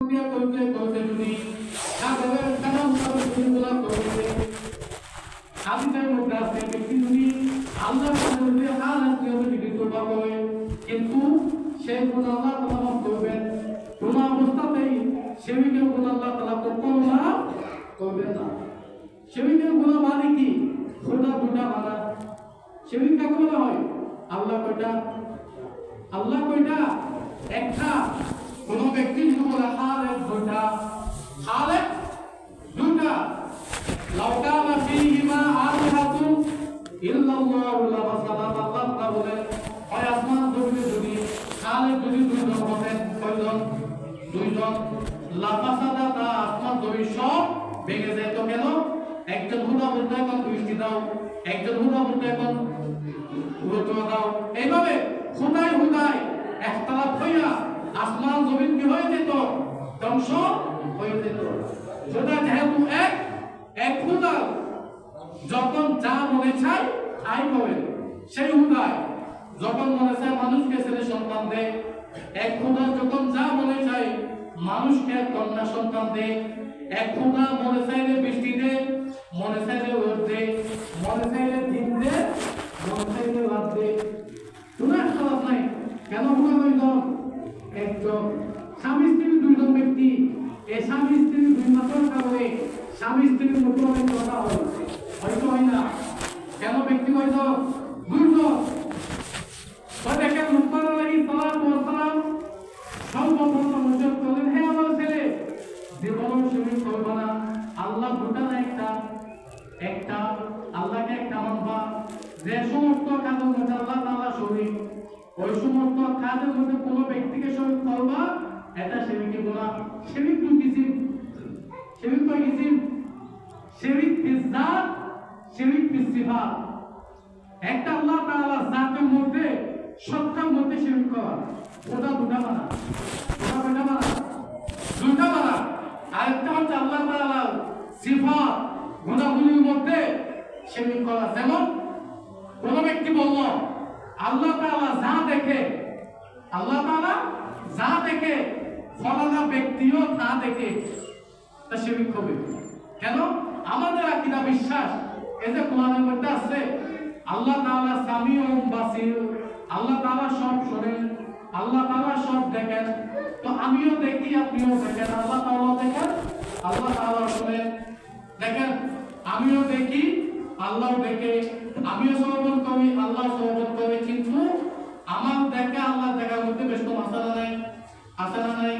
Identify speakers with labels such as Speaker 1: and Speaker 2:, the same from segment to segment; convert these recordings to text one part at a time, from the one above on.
Speaker 1: করতে করতে যদি সাগরের কানা মুতাবিক গুণগুলো করতে হাদিসের মধ্যে আছে ব্যক্তি যদি আল্লাহর কাছে হালাত নিয়মে যদি তওবা করে কিন্তু সেই গুনাহ আল্লাহ তাআলা মাফ করবেন কোন অবস্থাতেই সেবিকের গুনাহ আল্লাহ তাআলা কখনো মাফ করবেন না। সেবিকের গুনাহ মানে কি? খোদা দুটা মানা। সেবিক কাকে বলা হয়? আল্লাহ কয়টা? আল্লাহ কয়টা? একটা। কোন ব্যক্তি যদি বলে খালেক দুটা, খালেক দুটা, লাউ কানা ফীহিমা আলিহাতু ইল্লাল্লাহু লাফাসাদাতা, আল্লাহ বলেন হয় আসমান জমিনে যদি খালেক যদি দুইজন হতেন, কয়জন? দুইজন, লাফাসাদাতা, আসমান জমি সব ভেঙে যেত। কেন? একজন হুদা বলতে এখন দৃষ্টি দাও, একজন হুদা বলতে এখন গুরুত্ব দাও, এইভাবে হুদায় হুদায় একতলাপ হইয়া আসমান জমিন কি হয়ে যেত? ধ্বংস হয়ে যেত। খোদা যেহেতু এক হুদা, যখন যা মনে চায় তাই করে। সেই হুদায় যখন মনে চায় মানুষকে ছেলে সন্তান দেয়, এক হুদা যখন যা মনে চায় মানুষকে কন্যা সন্তান দেয়, এক হুদা মনে চাইলে বৃষ্টি দেয়, মনে চাইলে রোদ দেয়, মনে চাইলে দিন দেয়, মনে চাইলে রাত দেয়। কোনো খারাপ নাই। কেন হুদা দুইজন? একজন। স্বামী স্ত্রী দুইজন ব্যক্তি, এই স্বামী স্ত্রী দুই মাসের কারণে স্বামী স্ত্রীর মধ্যে অনেক কথা হয়, হয়তো হয় না। কেন ব্যক্তি হয়তো দুইজন? দেখেন লুকমান আলাইহিস সালাম সর্বপ্রথম উচ্চারণ করলেন, হে আমার ছেলে, জীবনও শিরিক করবে না। আল্লাহ দুটা না একটা? একটা। আল্লাহকে একটা মানবা। যে সমস্ত কাজের মধ্যে আল্লাহ তাআলা শরীক, ওই সমস্ত কাজের মধ্যে কোনো ব্যক্তিকে শরীক করবা, এটা শিরকি গুনাহ। শিরক দুই কিসিম। শিরক কয় কিসিম? শিরক ফিজ যাত, শিরক ফিস সিফাত। একটা আল্লাহ তাআলা জাতের মধ্যে, সত্তার মধ্যে শিরক করা, ওটা দুটা মানা। ওটা কয়টা মানা? দুইটা মানা। আরেকটা হচ্ছে আল্লাহ তাআলার সিফাত, গুণাগুলির মধ্যে শিরক করা। যেমন কোন ব্যক্তি বলল আল্লাহ তাআলা যা দেখে, আল্লাহ তাআলা যা দেখে ফলানা ব্যক্তিও তা দেখে, তা শিরক হবে। কেন? আমাদের আকীদা বিশ্বাস, এই যে কোরআনের মধ্যে আছে আল্লাহ তাআলা সামিউন বাসীর, আল্লাহ তাআলা সব শোনেন, আল্লাহ তাআলা সব দেখেন। তো আমিও দেখি, আপনিও দেখেন, আল্লাহ তাআলা দেখেন, আল্লাহ তাআলা শোনেন। দেখেন, আমিও দেখি, আল্লাহও দেখে, আমিও শ্রবণ করি, আল্লাহ শ্রবণ করে, কিন্তু আমার দেখা আল্লাহ দেখার মধ্যে বেশ কম আসা নাই, আসা নাই।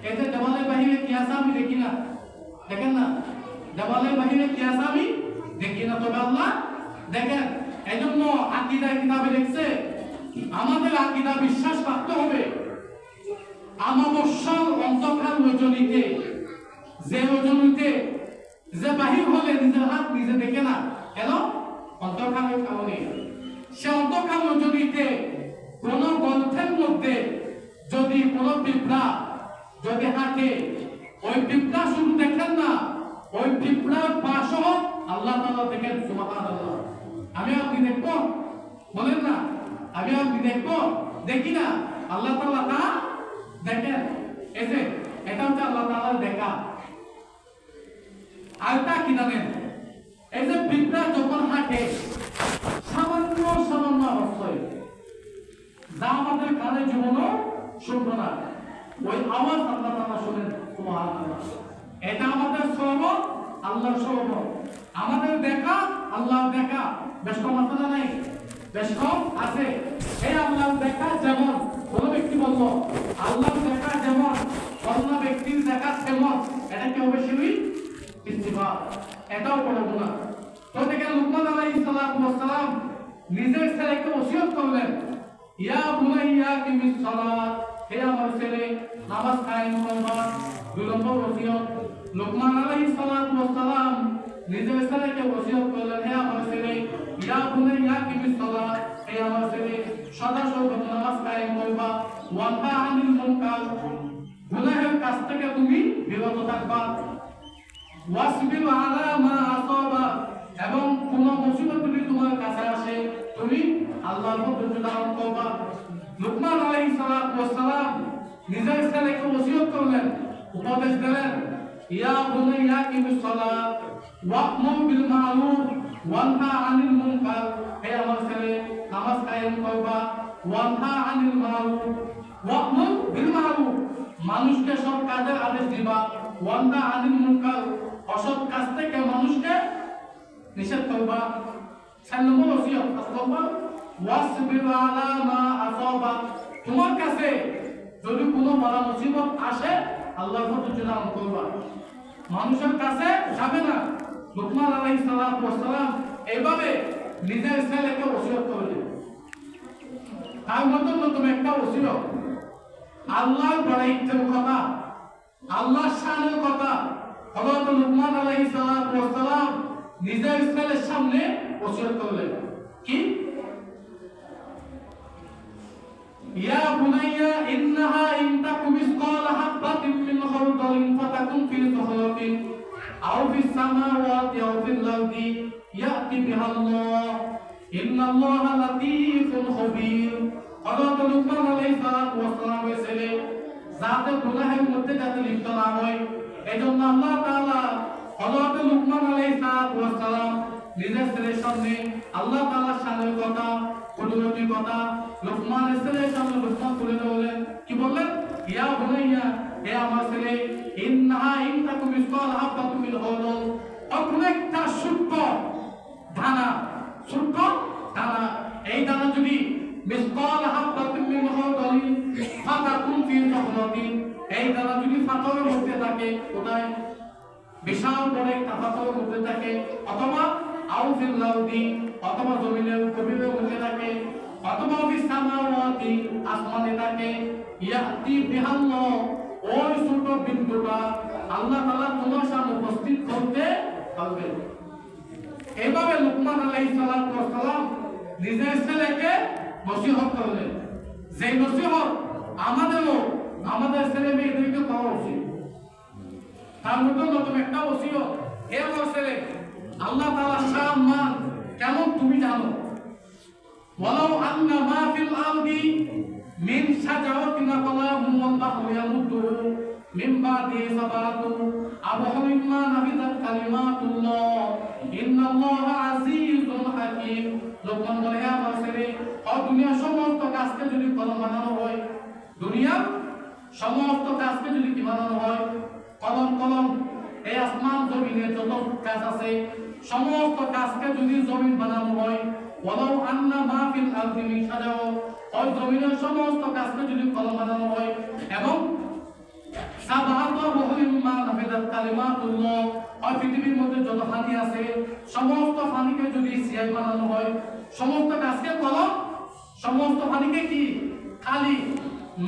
Speaker 1: এতে দেওয়ালের বাহিরে কি আছে আমি দেখি না, দেখেন না, দেওয়ালের বাহিরে কি আছে আমি দেখি না, তবে আল্লাহ দেখেন। এই জন্য আকীদা কিতাবে লিখছে আমাদের আকীদা বিশ্বাস রাখতে হবে আমাবস্যার অন্ধকার রজনীতে, যে রজনীতে যে বাহির হলে নিজের হাত নিজে দেখে না, কেন? অন্ধকারের কারণে। সে অন্ধকার রজনীতে কোন গ্রন্থের মধ্যে যদি কোন পিঁপড়া যদি হাঁটে, ওই পিঁপড়া শুধু দেখেন না, ওই পিঁপড়ার পাশও আল্লাহ তাআলা দেখেন। সুবহানাল্লাহ। আমি আপনি দেখবো? বলেন না, আমি আপনি দেখবো? দেখি না, আল্লাহ তাআলা তা দেখেন। এই যে এটা হচ্ছে আল্লাহ তাআলার দেখা। আরেকটা কি জানেন? এই যে পিঁপড়া যখন হাঁটে, সামান্য সামান্য অবস্থায় যা আমাদের কানে জীবনও শুনবো না, ওই আওয়াজ আল্লাহ তাআলা শুনেন। সুবহানাল্লাহ। এটা আমাদের শ্রবণ, আল্লাহর শ্রবণ। আমাদের দেখা, আল্লাহর দেখা। বেশ কম আছে না নাই? বেশ কম আছে। এই আল্লাহর দেখা যেমন, কোন ব্যক্তি বলল আল্লাহর দেখা যেমন, অন্য ব্যক্তির দেখা তেমন, এটা কি হবে? শিরক, ইস্তিফাত। এটাও বড় গুনাহ। তো দেখেন লুকমান আলাইহিস সালাম নিজের ছেলেকে ওসিয়ত করলেন, ইয়া বুনাইয়া কিমিস সালাত, হে আমার ছেলে নামাজ কায়েম করবা। 2 নম্বর ওসিয়ত। লুকমান আলাইহিস সালাম নিজের ছেলেকে ওসিয়ত করলেন, হে আমার ছেলে ইয়া বুনাইয়া কিমিস সালাত, হে আমার ছেলে সদা সর্বদা নামাজ কায়েম করবা। ওয়ানহা আনিল মুনকার, গুনাহের কাজ থেকে তুমি বিরত থাকবা। ওয়াসবির আলা মা আসাবা, এবং কোন মুসিবত যদি তোমার কাছে আসে তুমি আল্লাহর উপর ধৈর্য ধারণ করবা। লুকমান আলাইহিস সালাম নিজের ছেলেকে ওসিয়ত করলেন, উপদেশ দিলেন, ইয়া বুনাইয়া কিমিস সালাত ওয়া'মুর বিল মা'রুফ ওয়ানহা আনিল মুনকার, হে আমার ছেলে নামাজ কায়েম করবা, ওয়ানহা আনিল মা'রুফ ওয়া'মুর বিল মা'রুফ, মানুষকে সৎ কাজের আদেশ দিবা, ওয়ানহা আনিল মুনকার, অসৎ কাজ থেকে মানুষকে নিষেধ করবা। 4 নম্বর ওসিয়ত, আল্লাহ ওয়াসবির আলা মা আসাবা, তোমার কাছে যদি কোনো বালা মুসিবত আসে আল্লাহর প্রতি ধৈর্য করবা, মানুষের কাছে যাবে না। লুকমান আলাইহিস সালাম এইভাবে নিজের ছেলেকে ওসিয়ত করলেন। তার মধ্যে নতুন একটা ওসিয়ত, আল্লাহর বড়াইতের কথা, আল্লাহর শানের কথা হযরত লুকমান আলাইহিস সালাম নিজের ছেলের সামনে ওসিয়ত করলেন। কি? ইয়া বুনাইয়া ইন্নাহা ইন তাকু মিসকালা হাববাতিন মিন খারদালিন ফাতাকুন ফি সাখরাতিন আও ফিস সামাওয়াতি আও ফিল আরদি ইয়াতি বিহাল্লাহ ইন্নাল্লাহা লাতীফুন খবীর। হযরত লুকমান আলাইহিস সালামের ছেলে যাতে গুনাহের মধ্যে যাতে লিপ্ত না হয়, এজন্য আল্লাহ তাআলা হযরত লুকমান আলাইহিস সালাম নিজের ছেলের সামনে আল্লাহ তাআলার শানের কথা, কুদরতি কথা লুকমানের ছেলের সামনে লুকমান তুলে ধরলেন। কি বললেন? ইয়া বুনাইয়া, হে আমার ছেলে, ইন্নাহা ইন তাকু মিসকাল হাববাতিন মিন খারদাল, অল্প একটা ছোট্ট দানা, ছোট্ট দানা, এই দানা যদি মিসকাল হাববাতিন মিন খারদালিন ফাতাকুন ফি সাখরাতিন, এই দানা যদি পাথরের মধ্যে থাকে, কোথায়? বিশাল বড় একটা পাথরের মধ্যে থাকে, অথবা আও ফিল আরদি, অথবা জমিনের গভীরের মধ্যে থাকে, অথবা ফিস সামাওয়াতি, আসমানে থাকে, ইয়াতি বিহাল্লাহ, ওই ছোট বিন্দুটা আল্লাহ তাআলা তোমার সামনে উপস্থিত করতে পারবে। এইভাবে লুকমান আলাইহিস সালাম নিজের ছেলেকে নসিহত করলেন। যে নসিহত আমাদেরও আমাদের ছেলে মেয়েদেরকে করা উচিত। তার মধ্যে নতুন একটা ওসিয়ত, হে আমার ছেলে, আল্লাহ তাআলার শান মান কেমন তুমি জানো। ওয়ালাউ আন্না মা ফিল আরদি মিন শাজারাতিন আকালামুন ওয়াল বাহরু ইয়ামুদ্দুহু মিন বাদি সাবাতু আবহারিন মা নাফিদাত কালিমাতুল্লাহ ইন্নাল্লাহা আজিজুন হাকীম। লোকমান বলে, হে আমার ছেলে, দুনিয়ার সমস্ত গাছকে যদি কলম বানানো হয়, দুনিয়ার সমস্ত গাছকে যদি কি বানানো হয়, কলম কলম, এই আসমান জমিনে যত গাছ আছে সমস্ত গাছকে যদি জমিন বানানো হয়, ওয়ালাউ আন্না মা ফিল আরদি মিন শাজারা, ওই জমিনের সমস্ত গাছকে যদি কলম বানানো হয়, এবং সাবাতু আবহারিন মা নাফিদাত কালিমাতুল্লাহ, ওই পৃথিবীর মধ্যে যত পানি আছে সমস্ত পানিকে যদি সিয়াই বানানো হয়, সমস্ত গাছকে কলম, সমস্ত পানিকে কি খালি,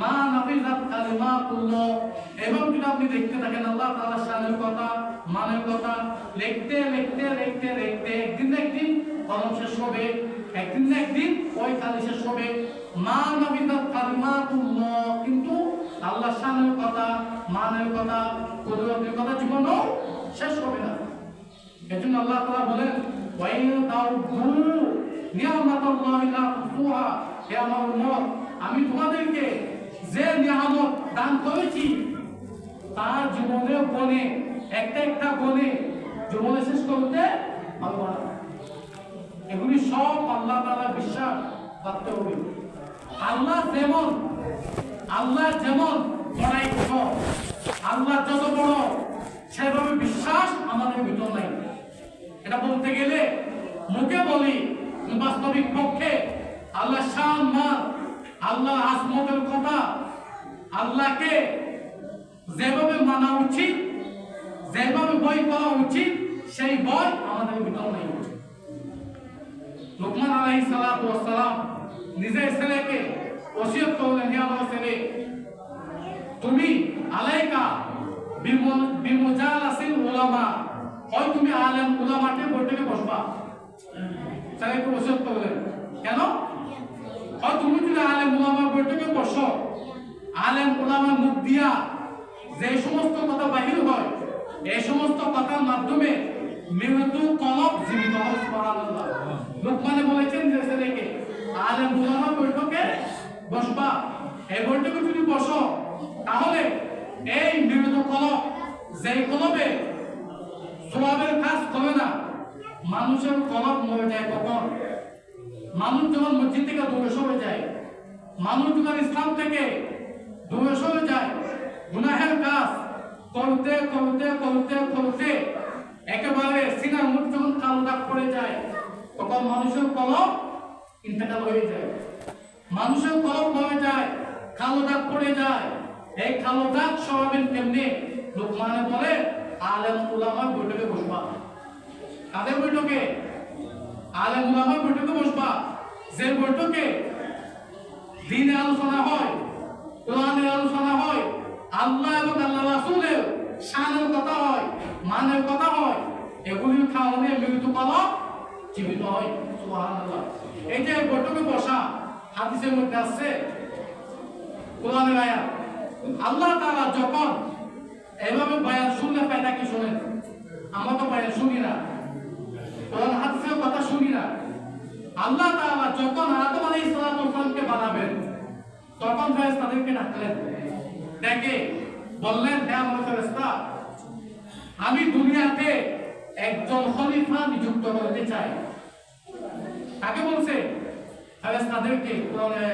Speaker 1: মা নাফিদাত কালিমাতুল্লাহ। এবং যদি আপনি দেখতে থাকেন আল্লাহ তাআলার শানের কথা, মানের কথা লিখতে লিখতে লিখতে লিখতে একদিন না একদিন কলম শেষ হবে, একদিন না একদিন ওই কালি শেষ হবে। মা নাফিদাত কালিমাতুল্লাহ, কিন্তু আল্লাহর শানের কথা, মানের কথা, কুদরতের কথা জীবনও শেষ হবে না। এজন্য আল্লাহ তাআলা বলেন, ওয়া ইন তাউযু নিয়ামাতাল্লাহি লা তুহা, হে আমার উম্মত, আমি তোমাদেরকে যে নিয়ামত দান করেছি তার জীবনে গনে একটা একটা গনে জীবনে শেষ করতে পারবো না। এগুলি সব আল্লাহ তাআলা বিশ্বাস করতে হবে। আল্লাহ যেমন বড়াই করো, আল্লাহ যত বড় সেভাবে বিশ্বাস আমাদের ভিতর নাই। এটা বলতে গেলে মুখে বলি, বাস্তবিক পক্ষে আল্লাহ শান মান, আল্লাহ আজমতের কথা, আল্লাহকে যেভাবে মানা উচিত, যেভাবে ভয় করা উচিত, সেই ভয় আমাদের ভিতর নেই। লুকমান আলাইহিস সালাম নিজের ছেলেকে ওসিয়ত করলেন, হে আমার ছেলে, তুমি আলাইকা বিমুজালাসিল উলামা, হয় তুমি আলেম উলামাকে বৈঠকে বসবা। ছেলেকে ওসিয়ত করলেন কেন? হয় তুমি যদি আলেম উলামার বৈঠকে বসো, আলেম উলামার মুখ দিয়া যে সমস্ত কথা বাহির হয়, এই সমস্ত কথার মাধ্যমে মৃত্যু কলব জীবিত হয়। সুবহানাল্লাহ। লুকমানে বলেছেন যে ছেলেকে আলেম উলামার বৈঠকে বসবা, এই বৈঠকে যদি বসো তাহলে এই মৃত কলব, যে কলবে সওয়াবের কাজ করে না, মানুষের কলব মরে যায় কখন? মানুষ যখন মসজিদ থেকে দূরে সরে যায়, মানুষ যখন ইসলাম থেকে দূরে সরে যায়, গুনাহের কাজ করতে করতে করতে করতে একেবারে সিনার মুখ যখন কালো দাগ পড়ে যায়, তখন মানুষের কলব ইন্তেকাল হয়ে যায়। মানুষের কলব মরে যায়, কালো দাগ পড়ে যায়। এই কালো দাগ সরাবেন কেমনে? লোকমানে বলে আলেম উলামার বৈঠকে বসবা। কাদের বৈঠকে? আলেম উলামার বৈঠকে বসবা। যে বৈঠকে দ্বীনের আলোচনা হয়, কোরআনের আলোচনা হয়, আল্লাহ এবং আল্লাহ রাসূলের শানের কথা হয়, মানের কথা হয়, এগুলির কারণে মৃত্যু কলব জীবিত হয়। সুবহানাল্লাহ। এই যে বৈঠকে বসা, হাদিসের মধ্যে আছে, কোরআনের আয়াত, আল্লাহ তাআলা যখন এভাবে বয়ান শুনলে ফায়দা কি শুনেন? আমরা তো বয়ান শুনি না, কোরআন হাদিসের কথা শুনি না। আল্লাহ তাআলা যখন আদম আলাইহিস সালামকে বানাবেন, তখন ফেরেশতাদেরকে ডাকলেন, ডেকে বললেন, হে আমার ফেরেশতা, আমি দুনিয়াতে একজন খলিফা নিযুক্ত করতে চাই। কাকে বলছে? ফেরেশতাদেরকে। কোরআনে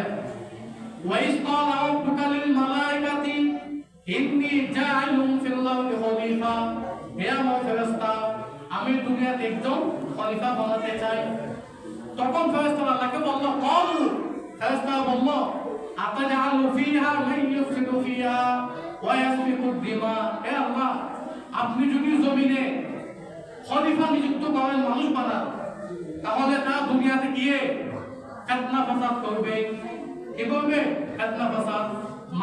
Speaker 1: ওয়াইস ক্বালা রাব্বুকা লিল মালাইকাতি ইন্নী জাইলুন ফিল আরদি খলিফা। হে আমার ফেরেশতা, আমি দুনিয়াতে একজন খলিফা বানাতে চাই। তখন ফেরেশতারা আল্লাহকে বলল, ক্বালু, ফেরেশতারা বলল, আতাজআলু ফিহা মান ইউফসিদু ফিহা ওয়া ইয়াসফিকু দিমা। হে আল্লাহ, আপনি যদি জমিনে খলিফা নিযুক্ত করেন, মানুষ বানান, তাহলে তা দুনিয়াতে গিয়ে ফিতনা ফাসাদ করবে। কি করবে? ফিতনা ফাসাদ।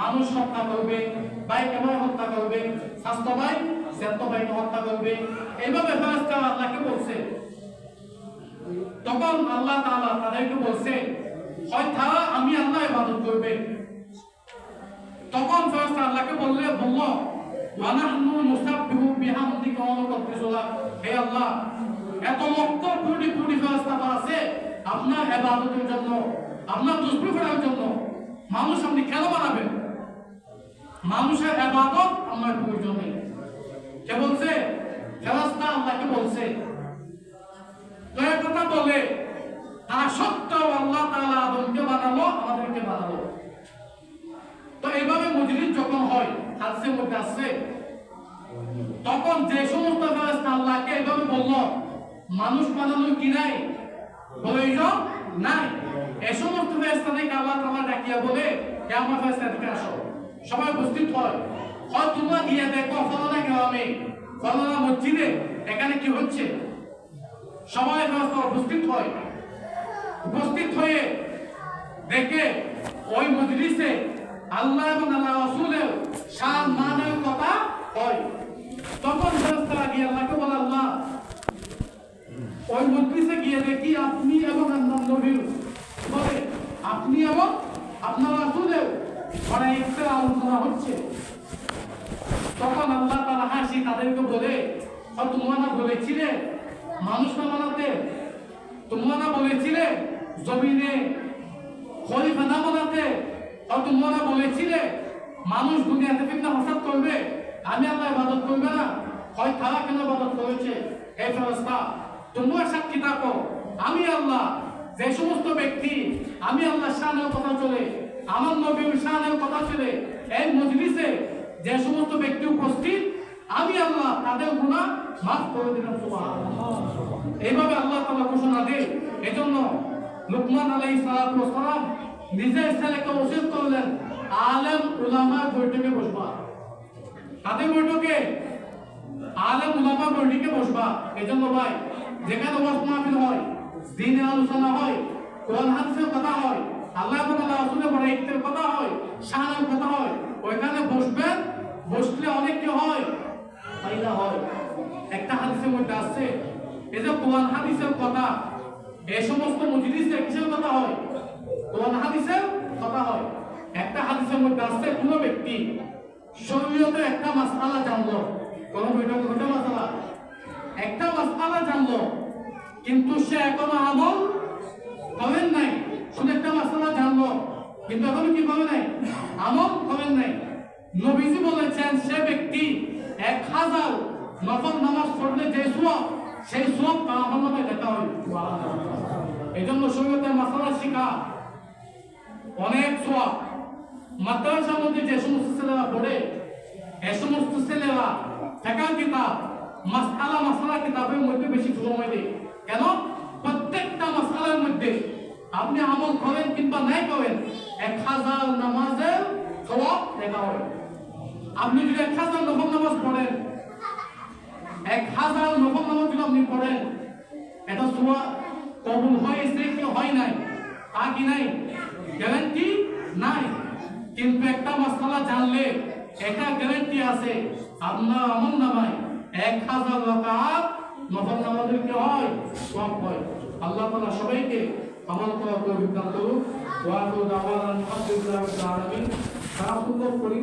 Speaker 1: মানুষ হত্যা করবে, ভাইকে ভাই হত্যা করবে, স্বাস্থ্য ভাই শ্রেষ্ঠ ভাইকে হত্যা করবে। এইভাবে ফেরেশতারা আল্লাহকে বলছে। তখন আল্লাহ তাআলা তাদেরকে বলছে, হয় তারা আমি আল্লাহ ইবাদত করবে। তখন ফেরেশতা আল্লাহকে বলল, ওয়া নাহনু নুসাব্বিহু বিহামদিকা ওয়া নুকদ্দিসু লাক। হে আল্লাহ, এত লক্ষ কোটি কোটি ফেরেশতা আছে আপনার ইবাদতের জন্য, আপনার তাসবিহ করার জন্য। মানুষ আপনি কেন বানাবেন? মানুষের ইবাদত আমার প্রয়োজন নেই। কে বলছে? ফেরেশতা আল্লাহকে বলছে। তো এই কথা বলে তারা সত্ত্বেও আল্লাহ তাআলা আদমকে বানালো, আমাদেরকে বানালো। তো এইভাবে মজলিস যখন হয়, হাদিসের মধ্যে আছে, তখন যে সমস্ত ফেরেশতা আল্লাহকে এইভাবে বলল, মানুষ বানানোর কি নাই? প্রয়োজন নাই। এই সমস্ত ফেরেশতাদেরকে আল্লাহ তাআলা ডাকিয়া বলে, হে আমার ফেরেশতাদেরকে আসো। সবাই উপস্থিত হয়। হয় তোমরা গিয়ে দেখো ফলানা গ্রামে, ফলানা মসজিদে এখানে কি হচ্ছে। সবাই ফেরেশতা উপস্থিত হয়। উপস্থিত হয়ে দেখে ওই মজলিসে আল্লাহ এবং আল্লাহ রাসূলের শান মানের কথা হয়। তখন ফেরেশতারা গিয়ে আল্লাহকে বলে, আল্লাহ, ওই মজলিসে গিয়ে দেখি আপনি এবং আপনার নবীর বলে, আপনি এবং আপনার রাসূলের মানে একটা আলোচনা হচ্ছে। তখন আল্লাহ তাআলা হাসি তাদেরকে বলে, তোমরা না বলেছিলে মানুষ না বানাতে? তোমরা না বলেছিলে জমিনে খলিফা না বানাতে? তোমরা না বলেছিলে মানুষ দুনিয়াতে ফিতনা ফাসাদ করবে, আমি আল্লাহ ইবাদত করবে না? হয় তারা কেন ইবাদত করেছে? হে ফেরেশতা, তোমরা সাক্ষী থাকো, আমি আল্লাহ যে সমস্ত ব্যক্তি আমি আল্লাহ শানের কথা চলে, আমার নবীর শানের কথা চলে, এই মজলিসে যে সমস্ত ব্যক্তি উপস্থিত, আমি আল্লাহ তাদের গুনাহ মাফ করে দিলাম। সুবহানাল্লাহ। এইভাবে আল্লাহ তাআলা ঘোষণা দেয়। এজন্য লুকমান আলাইহিস সালাম নিজের ছেলেকে ওসিয়ত করলেন, আলেম উলামার বৈঠকে বসবা। তাদের বৈঠকে আলেম উলামার বৈঠকে বসবা। এজন্য ভাই, যেখানে ওয়াজ মাহফিল হয়, দ্বীনের আলোচনা হয়, কোরআন হাদিসের কথা হয়, আল্লাহ এবং আল্লাহ রাসূলের বড়াইতের কথা হয়, শানের কথা হয়, ওইখানে বসবেন। বসলে অনেক কি হয়? ফায়দা হয়। একটা হাদিসের মধ্যে আছে, এই যে কোরআন হাদিসের কথা, এই সমস্ত মজলিসে কিসের কথা হয়? কোরআন হাদিসের কথা হয়। একটা হাদিসের মধ্যে আছে, কোন ব্যক্তি শরীয়তে একটা মাসআলা জানলো, কোন বৈঠকে ঘটে মাসআলা, একটা মাসআলা জানলো, কিন্তু সে এখনো আমল করেন নাই। শুধু একটা মাসআলা জানলো, কিন্তু এখনো কি করে নাই? আমল করেন নাই। নবীজি বলেছেন সে ব্যক্তি 1000 নফল নামাজ পড়লে যে সওয়াব সেই সওয়াব আমার নামে লেখা হয়। এজন্য শরীয়তের মাসআলা শিখা অনেক সওয়াব। মাদ্রাসার মধ্যে যে সমস্ত ছেলেরা পড়ে এই সমস্ত ছেলেরা ফিকহ কিতাব মাসআলা কিতাবের মধ্যে বেশি সময় দেয়। কেন? প্রত্যেকটা মাসআলার মধ্যে আপনি আমল করেন কিংবা নাই করেন 1000 নামাজের সওয়াব লেখা হয়। আপনি যদি 1000 নফল নামাজ পড়েন 1000 নফল নামাজ যদি আপনি পড়েন এটা সওয়াব কবুল হয়েছে কি হয় নাই তা কি নাই গ্যারান্টি নাই। কিন্তু একটা মাসআলা জানলে এটা গ্যারান্টি আছে আপনার আমল নামায় 1000 রাকাত নফল নামাজের কি হয় সওয়াব হয়। আল্লাহ তাআলা সবাইকে আমল করার তৌফিক দান করুন। ওয়া আখিরু দাওয়ানা আলহামদুলিল্লাহি রাব্বিল আলামিন। সারা সুন্দর করে